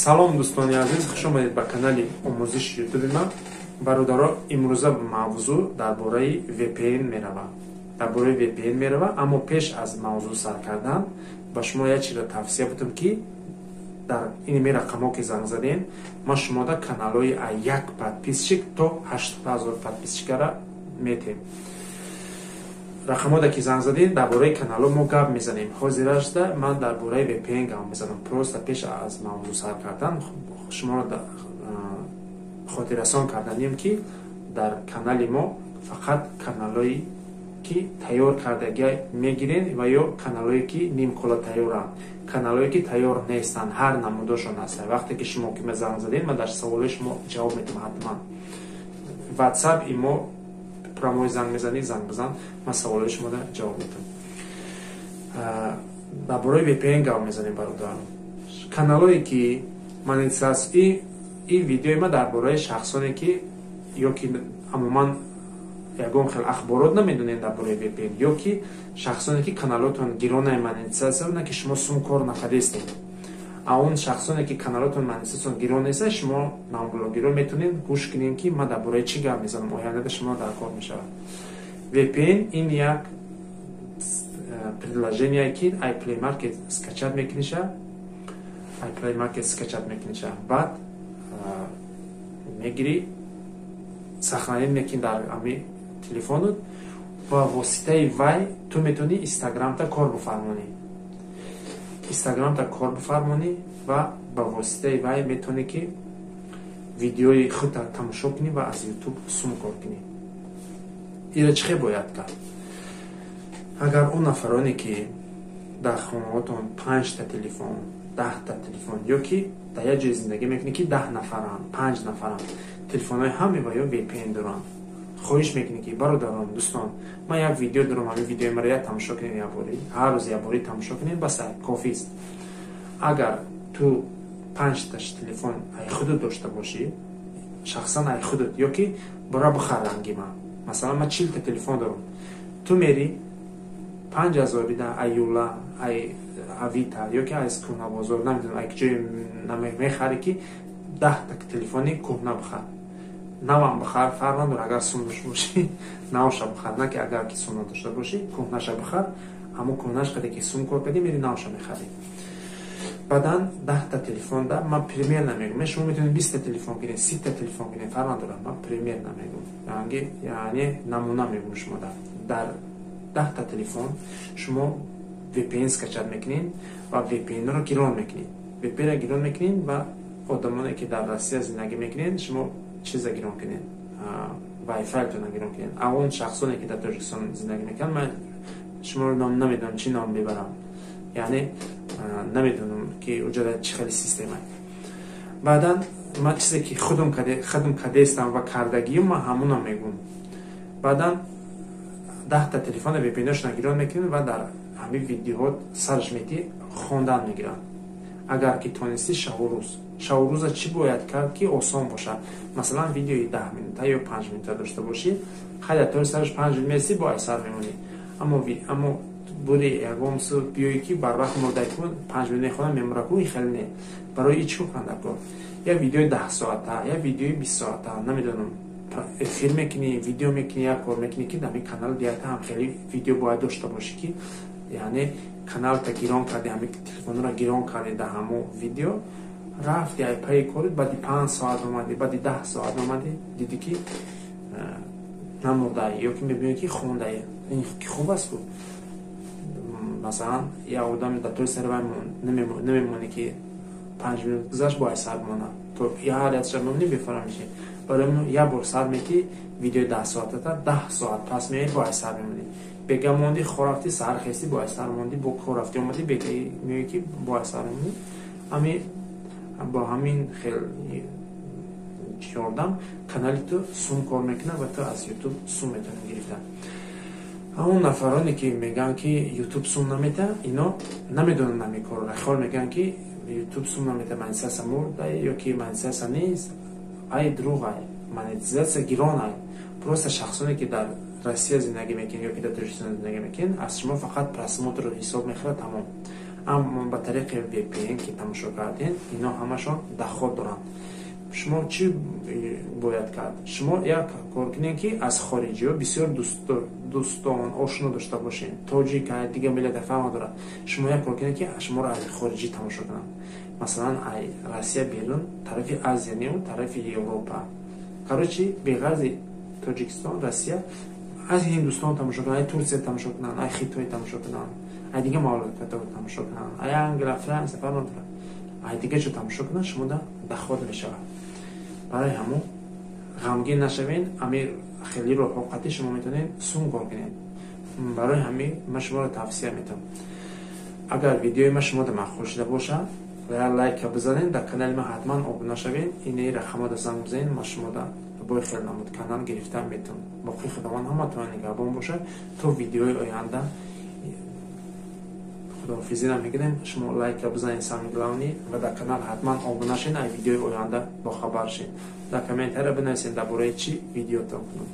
салом дӯстони азиз, хуш омадед ба канали омӯзиши ютуби ман. Бародаро, имрӯза мавзӯъ дар бораи VPN мерава. Аммо пеш аз мавзӯъ сар кардан ба шумо як чизро тавсия будам ки дар инми рақамҳо ки занг задем, ман шумода каналҳои аз 1 подписчик то 80,000 подписчикара метем. Рақамҳода ки занг задем дар бораи каналҳо мо гап мезанем. Ҳозир аста ман дар бораи VPN гап мезанам. Просто пеш аз мавзӯъ сар кардан шуморо хотиррасон карданем ки дар канали мо фақат каналҳои ки тайёр кардагӣ мегирен ва ё каналҳое ки нимкола тайёранд, каналҳое ки тайёр нестанд, ҳар намудошон ҳастанд. Вақте ки шумо ки занг задем, ман дар саволҳои шумо ҷавоб медиҳам. ҳатман WhatsApp имо прамои занг мезанӣ, занг бизан, ман саволҳои шуморо ҷавоб медиҳам. дар бораи VPN гап мезанем бародарон. Каналҳое ки монетизатсия ин видеои ма дар бораи шахсоне ки ё ки амуман ягон хел ахборот намедонед дар бораи VPN, ё ки шахсоне ки каналотон гиронаи монетизатсия на ки шумо сум кор накардестед. А он шахсоне ки каналотон монетизатсия гирон неста, шумо намблогиро метонед гӯш кунед ки ман дар бораи чӣ гап мезанам, ояндада шумо дар кор мешавад. VPN ин як приложение ки iPlay Market скачат мекуниша, iPlay Market скачат мекуниша, баъд мегири сахранӣ мекунӣ дар ами телефонут. Ба воситаи вай ту метавонӣ Instagram-та кор бифармонӣ ва ба воситаи вай метавонӣ ки видеои худта тамошо кунӣ ва аз YouTube сум кор кунӣ. ира чӣ бояд кард? Агар он нафароне ки дар хонаҳотон 5 та телефон, 10 та телефон ё ки дар як ҷои зиндагӣ мекунӣ ки 10 нафаранд, 5 нафаранд, телефонҳои ҳаме ва ё VPN доранд. хоҳиш мекунӣ ки бародарон, дӯстон, ман як видео дорам, ҳамин видеои маро як тамошо кунед, ҳар рӯз як бори тамошо кунед, бас кофист. Агар ту 5 таш телефон ай худут дошта бошӣ, шахсан ай худут, ё ки бора бихар ранги ман, масалан ман 40 та телефон дорам, ту мери 5,000 бида ай Юла, ай Авита ё ки аз кӯҳнабозор, намедонам ай ҷои мехарӣ ки 10 та телефони кӯҳна бихар. Навам бихар, фарқ надорад, агар сум дошта бошӣ, навша бихар, на ки агар ки сум надошта бошӣ, кӯҳнаша бихар, ҳамон кӯҳнаш қаде ки сум кор кардӣ, мери навша мехарӣ. Баъдан 10 та телефон да, ман примерно мегӯм, шумо метавонед 20 та телефон гиред, 30 та телефон гиред, фарқ надорад, ман примерно мегӯм, яъне намуна мегӯм шумо дар 10 та телефон шумо VPN скачат мекунед ва VPN-ро гирон мекунед. VPN-ро гирон мекунед ва одамоне ки дар Россия зиндагӣ мекунед, шумо чиза гирон кунед, Wi-Fi-тона гирон кунед. А он шахсоне ки дар Тоҷикистон зиндагӣ мекунанд, ман шуморо намедонам чӣ ном бибарам, яъне намедонам ки уҷода чӣ хели системае. Баъдан ман чизе ки худум кардестам ва кардагиам ман ҳамуна мегӯм. Баъдан 10 та телефони VPN-шона гирон мекунед ва дар ҳамин видеоҳо сарш метӣ хондан мегиранд. Агар ки тонисти шабрӯза чӣ бояд кард ки осон бошад. Масалан видеои 10 минута ё 5 минута дошта бошӣ, хайда то сарш 5 минут меси бо ай сар мемонӣ. Аммо бури ягон су биёӣ ки барвақт мурдай кун 5 минут мехонам мемора кун, хеле не. Барои чӣ кандакор? Як видеои 10 соата, як видеои 20 соата, намедонам, эфир мекунӣ, видео мекунӣ, як кор мекунӣ ки дар канал диета ҳам хеле видео бояд дошта бошӣ ки яъне каналта гирон карди, ҳамин телефонро гирон карди дар ҳамон видео, рафти ай паи корид, баъди 5 соат омадӣ, баъди 10 соат омадӣ, диди ки намурдаи ё ки мебинӣ ки хондаи, ин ки хуб аст. Масалан як одаме дар тои сари вай намемонӣ ки 5 минут гузашт бо ай сар монад, то ҳар ятша мемонӣ бефаҳм мешӣ. Барои як бор сар метӣ видеои 10 соатата, 10 соат пас меоӣ бо ай сар мемонӣ. Бега монди хорафти, сар хести бо ай сар монди, бо хорафти омадӣ бега меоӣ ки бо ай сар мемонӣ. Бо ҳамин хел ёрдам канали ту сум кор мекунад ва ту аз YouTube сум метавонӣ гирифта. ҳамон нафароне ки мегӯянд ки YouTube сум намета, ино намедонанд ҳамин корро, хол мегӯянд ки YouTube сум намета, монетизатсия мурдае ё ки монетизатсия нест. Ай дурӯғ ай, монетизатсия гирон ай. Просто шахсоне ки дар Россия зиндагӣ мекунанд ё ки дар Тоҷикистон зиндагӣ мекунанд, аз шумо фақат просмотр ҳисоб мехӯрад, тамом. аммо ба тариқи VPN ки тамошо кардем, ино ҳамашон доход доранд. шумо чӣ бояд кард? Шумо як кор кунед ки аз хориҷиҳо бисёр дӯстон ошно дошта бошед. Тоҷик дига миллат фаҳма дорад. Шумо як кор кунед ки шуморо аз хориҷӣ тамошо кунанд. Масалан, Россия берун, тарафи Азия не, тарафи Европа. Короче, беғарзи Тоҷикистон, Россия, аз Ҳиндустон тамошо кунанд, ай Турсия тамошо кунанд, ай Хитой тамошо кунанд, ай дига мамлакатҳо тамошо кунанд, ай Англия, Франсия, фаҳма дорад. Ай дига чо тамошо кунанд, шумо да доход мешавад. برای همون غمگین نشوین. امیر خیلی رفاقتی شما میتونید سون کار کنید. برای همین من شما رو توصیه میتونم اگر ویدیوی من شما رو خوش شده باشه و لایک بزنید، در کانال من حتما ابونه شوید. این رقم رو زنگ بزنید، من شما رو با خیلی نمود کانال گرفتم میتونم. باقی خداوند همتون نگهبان باشه تو ویدیوی آینده. خداحافظی نمیگیم. شما لایک بزنید سامی گلاونی و در کانال حتما ابونه شین. ای ویدیوی آینده با خبر شین. در کامنت ها بنویسید درباره چی ویدیو تون کنم.